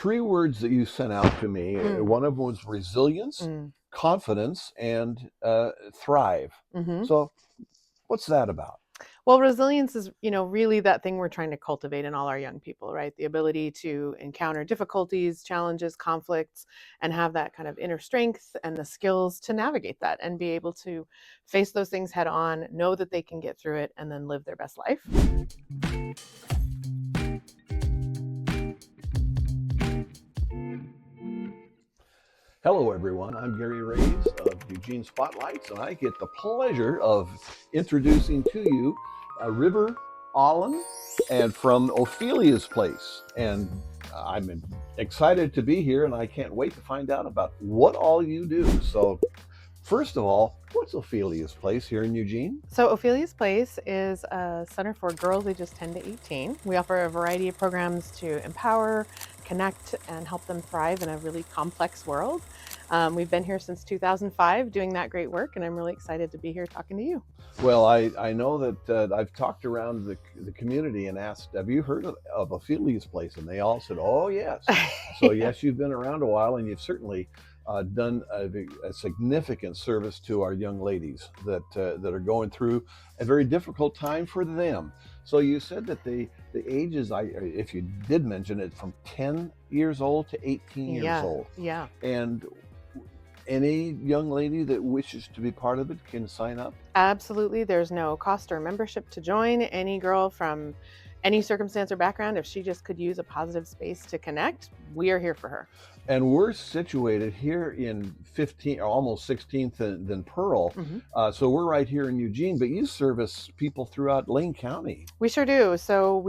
Three words that you sent out to me. One of them was resilience, Mm. confidence, and thrive. hmm So, what's that about? Well, resilience is, really that thing we're trying to cultivate in all our young people, right? The ability to encounter difficulties, challenges, conflicts, and have that kind of inner strength and the skills to navigate that and be able to face those things head on, know that they can get through it, and then live their best life. Hello, everyone. I'm Gary Raze of Eugene Spotlights, and I get the pleasure of introducing to you River Aaland and from Ophelia's place. And I'm excited to be here, and I can't wait to find out about what all you do. So, first of all, what's Ophelia's place here in Eugene? So, Ophelia's Place is a center for girls ages 10 to 18. We offer a variety of programs to empower, connect, and help them thrive in a really complex world. We've been here since 2005 doing that great work, and I'm really excited to be here talking to you. Well, I know that I've talked around the community and asked, have you heard of Ophelia's place? And they all said, oh, yes. So, Yeah. yes, you've been around a while, and you've certainly done a significant service to our young ladies that are going through a very difficult time for them. So you said that the ages, if you did mention it, from 10 years old to 18 years Yeah, old. yeah. And any young lady that wishes to be part of it can sign up. Absolutely. There's no cost or membership to join. Any girl from any circumstance or background, if she just could use a positive space to connect, we are here for her. And we're situated here in 15, or almost 16th than Pearl. hmm So we're right here in Eugene, but you service people throughout Lane County. We sure do. So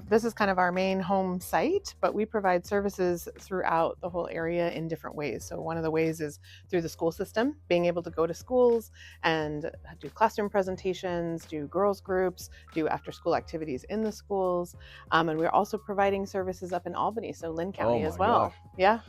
this is kind of our main home site, but we provide services throughout the whole area in different ways. So one of the ways is through the school system, being able to go to schools and do classroom presentations, do girls groups, do after school activities in the schools. And we're also providing services up in Albany, so Lynn Oh County as my gosh. well. Yeah.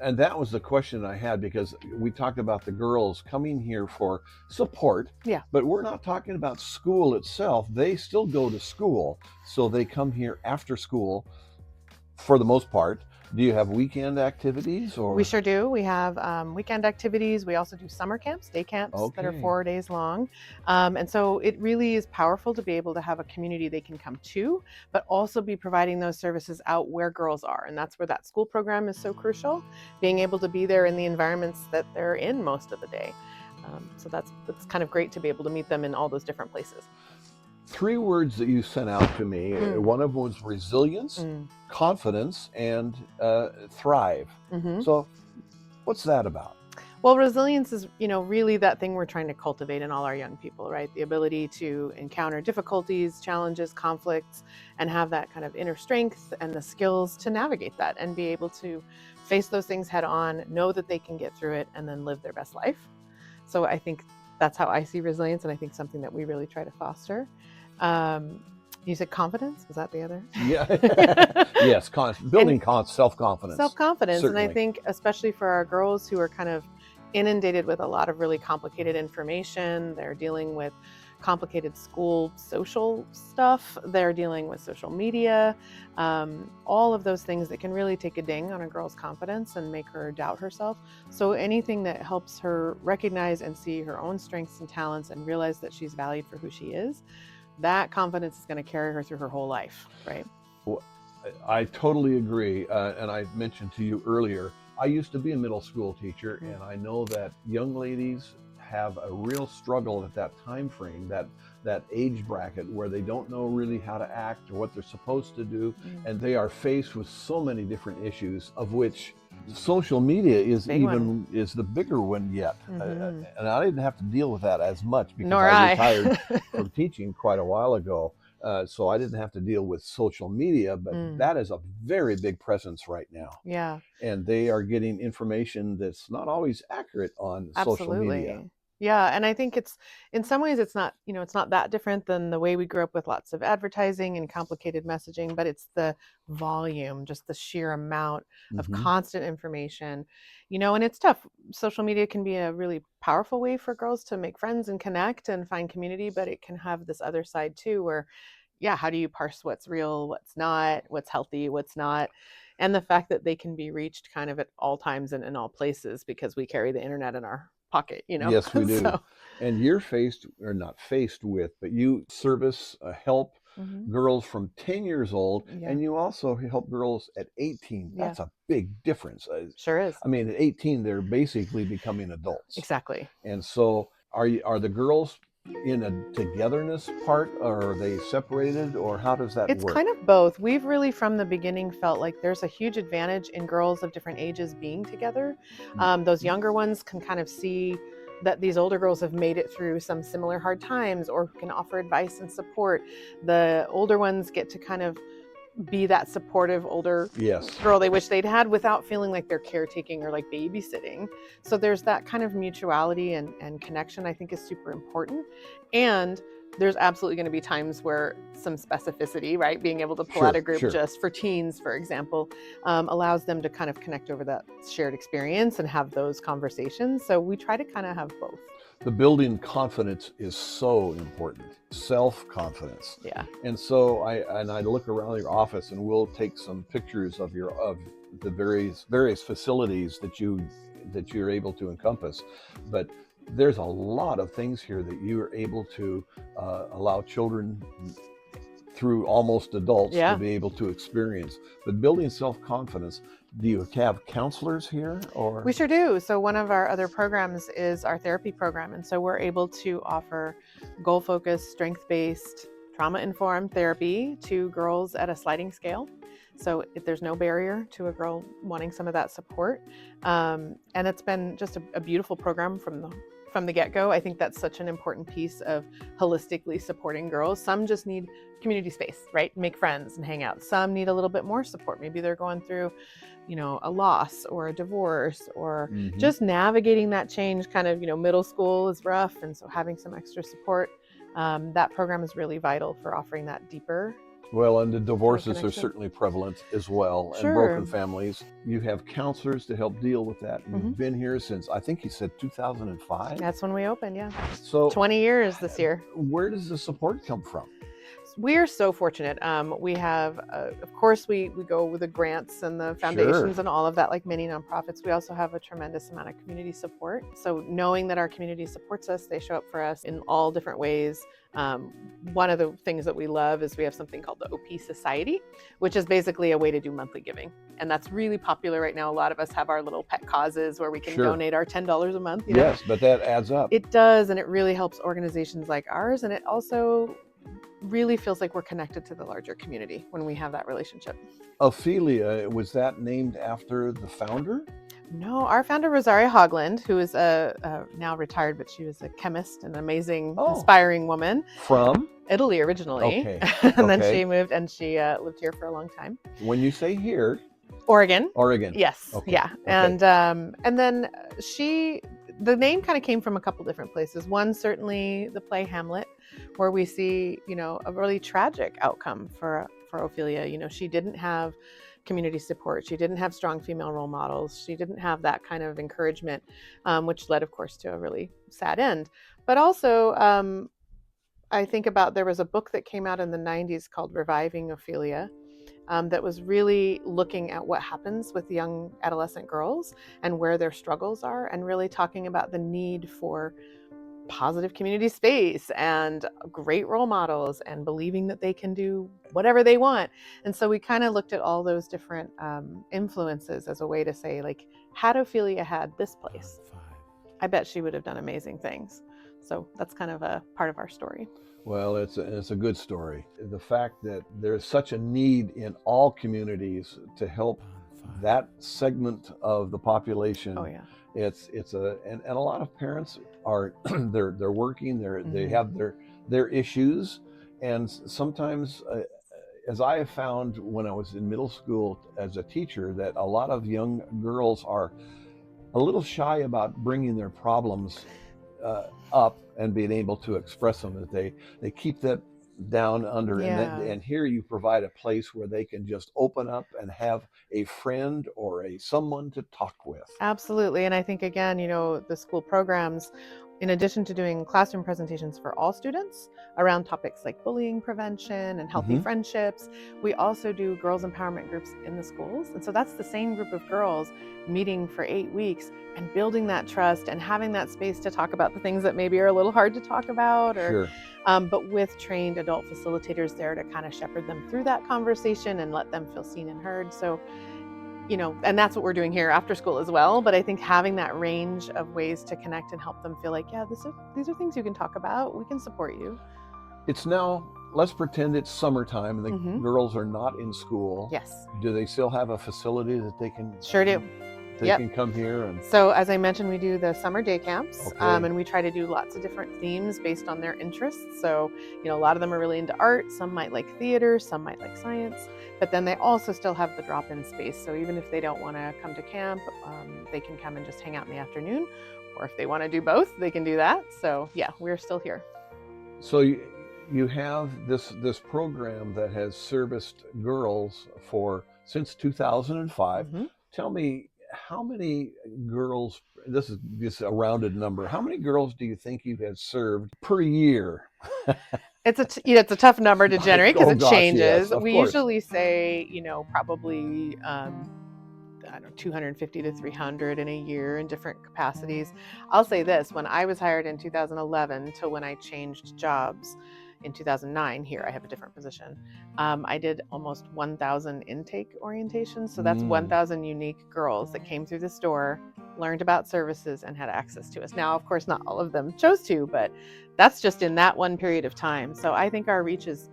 And that was the question I had, because we talked about the girls coming here for support, Yeah. but we're not talking about school itself. They still go to school, so they come here after school for the most part. Do you have weekend activities We or? sure do. We have weekend activities. We also do summer camps, day camps that are Okay. 4 days long. And so it really is powerful to be able to have a community they can come to, but also be providing those services out where girls are. And that's where that school program is so crucial, being able to be there in the environments that they're in most of the day. So that's kind of great to be able to meet them in all those different places. Three words that you sent out to me. One of them was resilience, Mm. confidence, and thrive. hmm So, what's that about? Well, resilience is, really that thing we're trying to cultivate in all our young people, right? The ability to encounter difficulties, challenges, conflicts, and have that kind of inner strength and the skills to navigate that and be able to face those things head on, know that they can get through it, and then live their best life. So I think that's how I see resilience, and I think something that we really try to foster. You said confidence? Was that the other? Yeah. Yes, building self-confidence. Self-confidence. And I Certainly. think especially for our girls who are kind of inundated with a lot of really complicated information, they're dealing with complicated school social stuff, they're dealing with social media, all of those things that can really take a ding on a girl's confidence and make her doubt herself. So anything that helps her recognize and see her own strengths and talents and realize that she's valued for who she is, that confidence is going to carry her through her whole life, right? Well, I totally agree. And I mentioned to you earlier, I used to be a middle school teacher, and I know that young ladies have a real struggle at that time frame, that age bracket where they don't know really how to act or what they're supposed to do, and they are faced with so many different issues, of which social media is the bigger one yet. And I didn't have to deal with that as much because Nor I I. retired from teaching quite a while ago. So I didn't have to deal with social media, but that is a very big presence right now. Yeah. And they are getting information that's not always accurate on social media. Absolutely. Yeah, and I think it's in some ways it's not, it's not that different than the way we grew up with lots of advertising and complicated messaging, but it's the volume, just the sheer amount of constant information. And it's tough. Social media can be a really powerful way for girls to make friends and connect and find community, but it can have this other side too where, yeah, how do you parse what's real, what's not, what's healthy, what's not? and the fact that they can be reached kind of at all times and in all places because we carry the internet in our pocket, Yes, we do. So, And you're faced, or not faced with, but you service, help mhm. girls from 10 years old, Yeah, and you also help girls at 18. yeah, That's a big difference. sure is. I mean, at 18, they're basically becoming adults. Exactly. And so, are the girls in a togetherness part, or are they separated, or how does that It's work? kind of both. We've really, from the beginning, felt like there's a huge advantage in girls of different ages being together. Those younger ones can kind of see that these older girls have made it through some similar hard times or can offer advice and support. The older ones get to kind of be that supportive older Yes. girl they wish they'd had without feeling like they're caretaking or like babysitting. So there's that kind of mutuality and connection I think is super important. And there's absolutely going to be times where some specificity, right? Being able to pull out a Sure, group sure. just for teens, for example, allows them to kind of connect over that shared experience and have those conversations. So we try to kind of have both. The building confidence is so important, self-confidence. Yeah. And so I look around your office, and we'll take some pictures of the various facilities that you're able to encompass. But there's a lot of things here that you are able to allow children through almost adults to Yeah. be able to experience. But building self-confidence, do you have counselors here, or? We sure do. So one of our other programs is our therapy program. And so we're able to offer goal-focused, strength-based, trauma-informed therapy to girls at a sliding scale. So if there's no barrier to a girl wanting some of that support. And it's been just a beautiful program from the get-go. I think that's such an important piece of holistically supporting girls. Some just need community space, right? Make friends and hang out. Some need a little bit more support. Maybe they're going through a loss or a divorce or just navigating that change. Kind of, middle school is rough. And so having some extra support, that program is really vital for offering that deeper. Well, and the divorces are connection. certainly prevalent as well, and Sure. broken families. You have counselors to help deal with that. You've Mhm. been here since, I think you said 2005. That's when we opened, yeah. So 20 years this year. where does the support come from? We're so fortunate. We have, of course, we go with the grants and the foundations Sure. and all of that, like many nonprofits. We also have a tremendous amount of community support. So knowing that our community supports us, they show up for us in all different ways. One of the things that we love is we have something called the OP Society, which is basically a way to do monthly giving. And that's really popular right now. A lot of us have our little pet causes where we can Sure. donate our $10 a month. Yes, but that adds up. It does, and it really helps organizations like ours. And it also really feels like we're connected to the larger community when we have that relationship. Ophelia, was that named after the founder? No, our founder, Rosaria Hogland, who is now retired, but she was a chemist, an amazing, inspiring woman. From? Italy originally. Okay. And then Okay. she moved, and she lived here for a long time. When you say here, Oregon. Oregon. Yes. Okay. Yeah. Okay. And then the name kind of came from a couple different places. One, certainly the play Hamlet, where we see, a really tragic outcome for Ophelia. She didn't have community support. She didn't have strong female role models. She didn't have that kind of encouragement, which led, of course, to a really sad end. But also, I think about, there was a book that came out in the 90s called Reviving Ophelia, that was really looking at what happens with young adolescent girls and where their struggles are, and really talking about the need for positive community space and great role models and believing that they can do whatever they want. And so we kind of looked at all those different influences as a way to say, like, had Ophelia had this place, I bet she would have done amazing things. So that's kind of a part of our story. Well, it's a good story. The fact that there's such a need in all communities to help that segment of the population. Oh yeah. And a lot of parents are they're working, they have their issues, and sometimes as I have found when I was in middle school as a teacher, that a lot of young girls are a little shy about bringing their problems up and being able to express them, that they keep that down under. Yeah. And here you provide a place where they can just open up and have a friend or someone to talk with. Absolutely. And I think, again, the school programs in addition to doing classroom presentations for all students around topics like bullying prevention and healthy friendships, we also do girls empowerment groups in the schools. And so that's the same group of girls meeting for 8 weeks and building that trust and having that space to talk about the things that maybe are a little hard to talk about, or but with trained adult facilitators there to kind of shepherd them through that conversation and let them feel seen and heard. So, you know, and that's what we're doing here after school as well. But I think having that range of ways to connect and help them feel like, yeah, these are things you can talk about. We can support you. It's now, let's pretend it's summertime and the girls are not in school. Yes. Do they still have a facility that they can? Sure do. They can come here and. So as I mentioned, we do the summer day camps, Okay. And we try to do lots of different themes based on their interests. So, you know, a lot of them are really into art. Some might like theater, some might like science, but then they also still have the drop-in space. So even if they don't want to come to camp, they can come and just hang out in the afternoon, or if they want to do both, they can do that. So yeah, we're still here. So you have this program that has serviced girls since 2005. Tell me, how many girls, this is just a rounded number, how many girls do you think you have served per year? It's a tough number to generate because it changes. Yes, we course. usually say, you know, probably I don't know, 250 to 300 in a year in different capacities. I'll say this, when I was hired in 2011 to when I changed jobs in 2009, here I have a different position, I did almost 1,000 intake orientations. So that's 1,000 unique girls that came through this door, learned about services, and had access to us. Now, of course, not all of them chose to, but that's just in that one period of time. So I think our reach is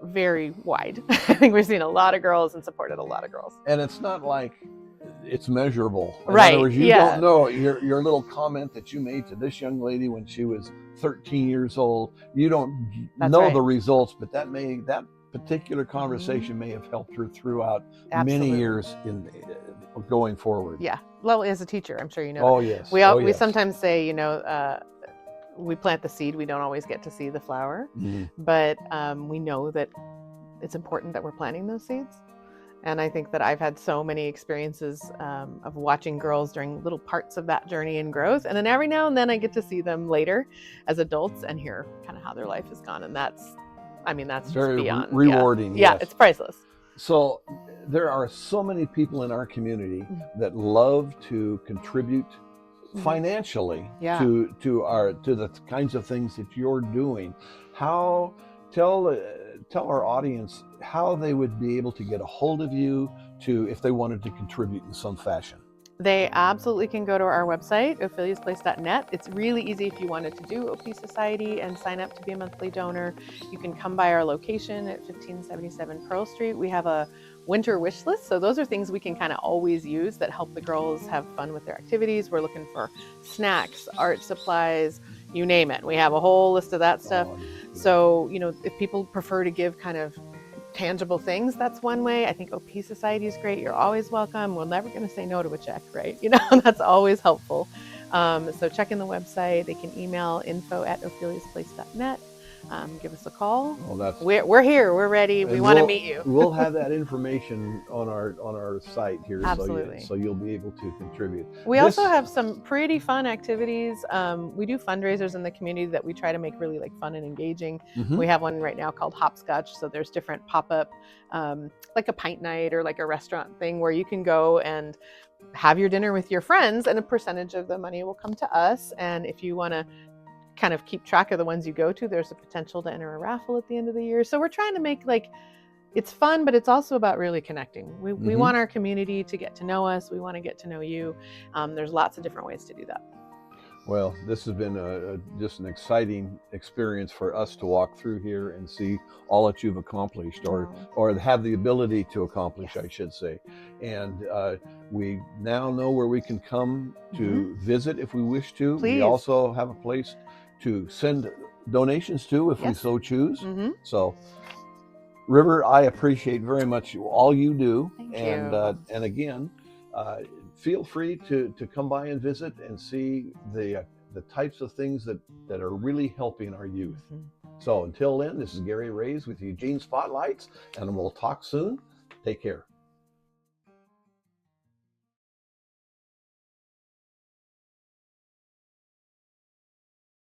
very wide. I think we've seen a lot of girls and supported a lot of girls. And it's not like it's measurable. In right. other words, you don't know your little comment that you made to this young lady when she was 13 years old. You don't know the results, but that particular conversation may have helped her throughout many years in going forward. Yeah. Well, as a teacher, I'm sure you know. Oh, yes. We sometimes say, you know, we plant the seed. We don't always get to see the flower, but we know that it's important that we're planting those seeds. And I think that I've had so many experiences of watching girls during little parts of that journey and growth. And then every now and then I get to see them later as adults and hear kind of how their life has gone. And that's just very beyond rewarding. Yeah, it's priceless. So there are so many people in our community that love to contribute financially to the kinds of things that you're doing. Tell our audience how they would be able to get a hold of you if they wanted to contribute in some fashion. They absolutely can go to our website, opheliasplace.net. It's really easy if you wanted to do OP Society and sign up to be a monthly donor. You can come by our location at 1577 Pearl Street. We have a winter wish list. So those are things we can kind of always use that help the girls have fun with their activities. We're looking for snacks, art supplies, you name it. We have a whole list of that stuff. So, you know, if people prefer to give kind of tangible things, that's one way. I think OP Society is great. You're always welcome. We're never going to say no to a check, right? You know, that's always helpful. So check in the website. They can email info@opheliasplace.net. Give us a call. We're here. We're ready. We want to meet you. We'll have that information on our site here. Absolutely. So you'll be able to contribute. We also have some pretty fun activities. We do fundraisers in the community that we try to make really like fun and engaging. We have one right now called Hopscotch. So there's different pop-up, like a pint night or like a restaurant thing where you can go and have your dinner with your friends, and a percentage of the money will come to us. And if you want to kind of keep track of the ones you go to, there's a potential to enter a raffle at the end of the year. So we're trying to make it's fun, but it's also about really connecting. We want our community to get to know us. We want to get to know you. There's lots of different ways to do that. Well, this has been just an exciting experience for us to walk through here and see all that you've accomplished, or have the ability to accomplish, I should say. And we now know where we can come to visit if we wish to. Please. We also have a place to send donations to if we so choose. So, River, I appreciate very much all you do. Thank you. And again, feel free to come by and visit and see the types of things that are really helping our youth. So until then, this is Gary Raze with Eugene Spotlights, and we'll talk soon. Take care.